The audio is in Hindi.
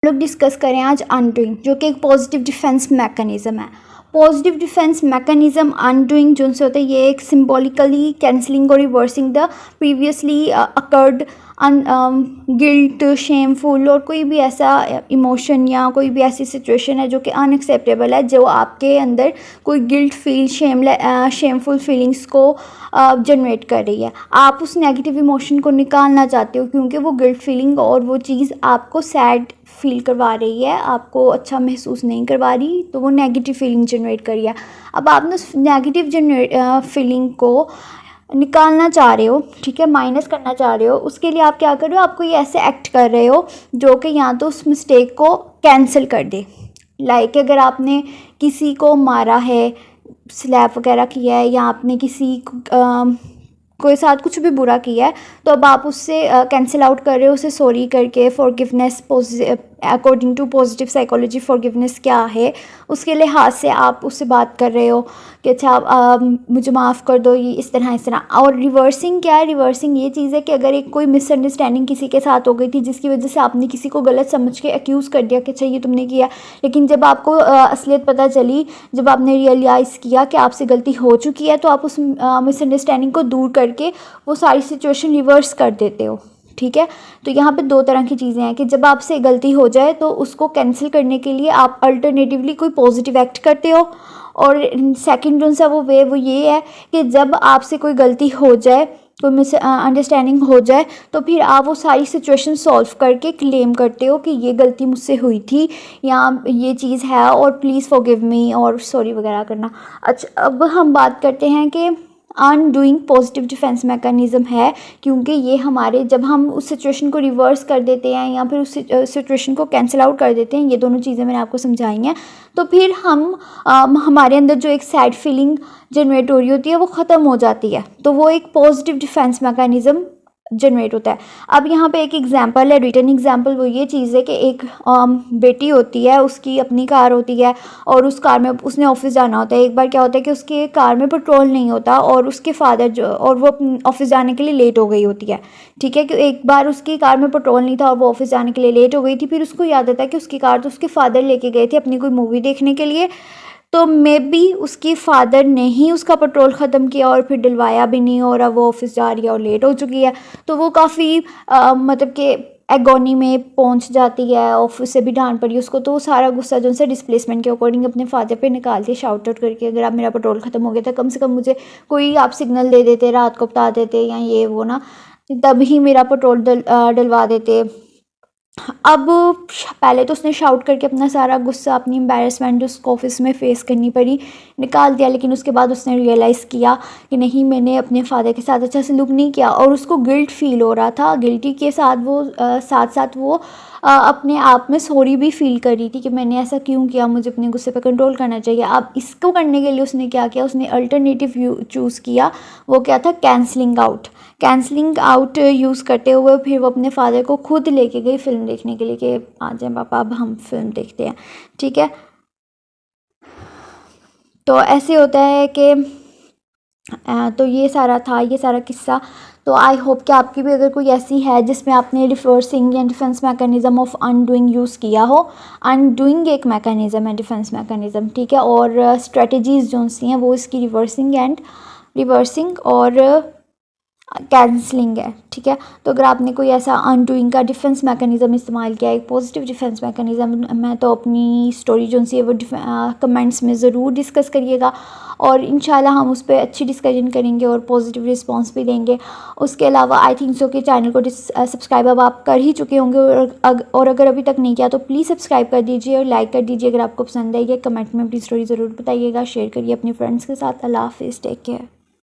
लोग डिस्कस करें आज अनडूइंग, जो कि एक पॉजिटिव डिफेंस मैकेनिज़्म है। पॉजिटिव डिफेंस मैकेनिज़्म अनडूइंग जो से होता है, ये एक सिंबॉलिकली कैंसलिंग और reversing the previously occurred guilt, shameful और कोई भी ऐसा इमोशन या कोई भी ऐसी सिचुएशन है जो कि अनएक्सेप्टेबल है, जो आपके अंदर कोई गिल्ट फील, शेमफुल फीलिंग्स को जनरेट कर रही है। आप उस नेगेटिव इमोशन को निकालना चाहते हो क्योंकि वो गिल्ट फीलिंग और वो चीज़ आपको सैड फील करवा रही है, आपको अच्छा महसूस नहीं करवा रही, तो वो नेगेटिव फीलिंग जनरेट कर रही है। अब आपने उस नेगेटिव फीलिंग को निकालना चाह रहे हो, ठीक है, माइनस करना चाह रहे हो। उसके लिए आप क्या कर रहे हो, आपको ये ऐसे एक्ट कर रहे हो जो कि या तो उस मिस्टेक को कैंसिल कर दे। लाइक अगर आपने किसी को मारा है, स्लैप वगैरह किया है, या आपने किसी कोई साथ कुछ भी बुरा किया है, तो अब आप उससे कैंसिल आउट कर रहे हो, उसे सॉरी करके। Forgiveness, according to positive psychology, forgiveness क्या है, उसके लिहाज से आप उससे बात कर रहे हो कि अच्छा मुझे माफ़ कर दो, ये इस तरह। और रिवर्सिंग क्या है, रिवर्सिंग ये चीज़ है कि अगर एक कोई मिसअंडरस्टैंडिंग किसी के साथ हो गई थी जिसकी वजह से आपने किसी को गलत समझ के एक्यूज़ कर दिया कि अच्छा ये तुमने किया, लेकिन जब आपको असलियत पता चली, जब आपने रियलाइज़ किया कि आपसे गलती हो चुकी है, तो आप उस मिसअंडरस्टैंडिंग को दूर करके वो सारी सिचुएशन रिवर्स कर देते हो, ठीक है। तो यहाँ पे दो तरह की चीज़ें हैं कि जब आपसे गलती हो जाए तो उसको कैंसिल करने के लिए आप अल्टरनेटिवली कोई पॉजिटिव एक्ट करते हो, और सेकंड जो सा वो ये है कि जब आपसे कोई गलती हो जाए, कोई मिस अंडरस्टैंडिंग हो जाए, तो फिर आप वो सारी सिचुएशन सॉल्व करके क्लेम करते हो कि ये गलती मुझसे हुई थी या ये चीज़ है और प्लीज़ फॉरगिव मी और सॉरी वगैरह करना। अच्छा, अब हम बात करते हैं कि अनडूइंग पॉजिटिव डिफेंस मैकेनिज़्म है, क्योंकि ये हमारे, जब हम उस सिचुएशन को रिवर्स कर देते हैं या फिर उस सिचुएशन को कैंसिल आउट कर देते हैं, ये दोनों चीज़ें मैंने आपको समझाई हैं, तो फिर हमारे अंदर जो एक सैड फीलिंग जनरेट हो रही होती है वो ख़त्म हो जाती है, तो वो एक पॉजिटिव डिफेंस मैकेनिज़्म जनरेट होता है। अब यहाँ पे एक एग्जांपल है, रिटन एग्जांपल। वो ये चीज़ है कि एक बेटी होती है, उसकी अपनी कार होती है और उस कार में उसने ऑफिस जाना होता है। एक बार क्या होता है कि उसके कार में पेट्रोल नहीं होता और उसके फादर और वो ऑफिस जाने के लिए लेट हो गई होती है, ठीक है। कि एक बार उसकी कार में पेट्रोल नहीं था और वो ऑफिस जाने के लिए लेट हो गई थी। फिर उसको याद आता है कि उसकी कार तो उसके फादर लेके गए थे अपनी कोई मूवी देखने के लिए, तो मे बी उसकी फादर ने ही उसका पेट्रोल ख़त्म किया और फिर डलवाया भी नहीं, और अब वो ऑफिस जा रही है और लेट हो चुकी है। तो वो काफ़ी मतलब कि एगोनी में पहुंच जाती है, ऑफिस से भी डांट पड़ी उसको, तो वो सारा गुस्सा जो है डिस्प्लेसमेंट के अकॉर्डिंग अपने फादर पे निकालती है, शाउट आउट करके, अगर आप मेरा पेट्रोल ख़त्म हो गया था, कम से कम मुझे कोई आप सिग्नल दे देते, रात को बता देते या ये वो ना, तब ही मेरा पेट्रोल डलवा देते। अब पहले तो उसने शाउट करके अपना सारा गुस्सा, अपनी एम्बैरेसमेंट उसको ऑफिस में फ़ेस करनी पड़ी, निकाल दिया। लेकिन उसके बाद उसने रियलाइज़ किया कि नहीं, मैंने अपने फादर के साथ अच्छा सलूक नहीं किया, और उसको गिल्ट फील हो रहा था। गिल्टी के साथ वो साथ साथ वो अपने आप में सॉरी भी फील कर रही थी कि मैंने ऐसा क्यों किया, मुझे अपने गुस्से पे कंट्रोल करना चाहिए। अब इसको करने के लिए उसने क्या किया, उसने अल्टरनेटिव चूज़ किया। वो क्या था, कैंसलिंग आउट यूज़ करते हुए फिर वो अपने फादर को खुद लेके गई फिल्म देखने के लिए कि आ जाए पापा, अब हम फिल्म देखते हैं, ठीक है। तो ऐसे होता है कि तो ये सारा किस्सा। तो आई होप कि आपकी भी अगर कोई ऐसी है जिसमें आपने रिवर्सिंग या defence mechanism of undoing use किया हो। अनडूइंग एक मैकेनिज़्म है, डिफेंस मैकेनिज़्म, ठीक है, और स्ट्रेटजीज़ जो सी हैं वो इसकी रिवर्सिंग और कैंसलिंग है, ठीक है। तो अगर आपने कोई ऐसा अनडूइंग का डिफेंस मैकेनिज़्म इस्तेमाल किया, एक पॉजिटिव डिफेंस मैकेनिज़्म, मैं तो अपनी स्टोरी जो सी है वो कमेंट्स में ज़रूर डिस्कस करिएगा, और इंशाल्लाह हम उस पर अच्छी डिस्कशन करेंगे और पॉजिटिव रिस्पांस भी देंगे। उसके अलावा आई थिंक सो कि चैनल को सब्सक्राइब अब आप कर ही चुके होंगे, और अगर अभी तक नहीं किया तो प्लीज़ सब्सक्राइब कर दीजिए और लाइक कर दीजिए अगर आपको पसंद आई है। कमेंट में अपनी स्टोरी ज़रूर बताइएगा, शेयर करिए अपने फ्रेंड्स के साथ। अल्लाह हाफिज़, टेक केयर।